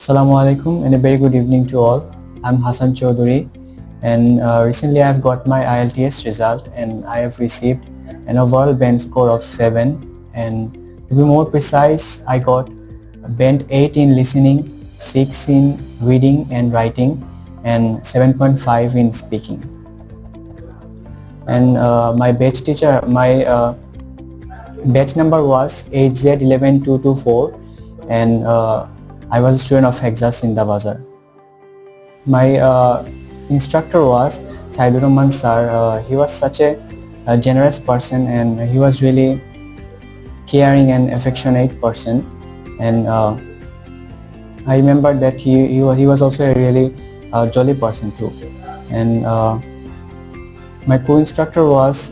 Assalamu alaikum and a very good evening to all. I'm Hasan Chowdhury, and recently I've got my IELTS result and I have received an overall band score of 7, and to be more precise, I got band 8 in listening, 6 in reading and writing, and 7.5 in speaking. And my batch number was HZ11224, and I was a student of HEXA'S Zindabazar. My instructor was Saidurrahman sir. He was such a generous person, and he was really caring and affectionate person. And I remember that he was also a really jolly person too. And my co-instructor was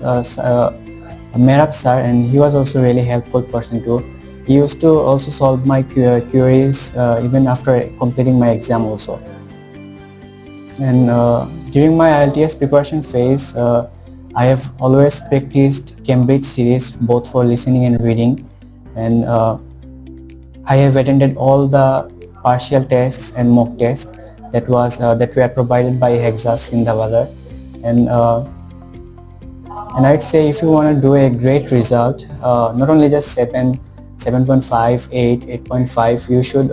Merab sir, and he was also a really helpful person too. He used to also solve my queries even after completing my exam also. And during my IELTS preparation phase, I have always practiced Cambridge series both for listening and reading, and I have attended all the partial tests and mock tests that were provided by HEXA'S Zindabazar. And I'd say if you want to do a great result, not only just 7.5, 8, 8.5, you should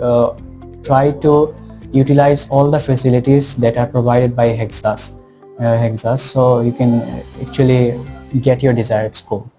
try to utilize all the facilities that are provided by HEXA'S, so you can actually get your desired score.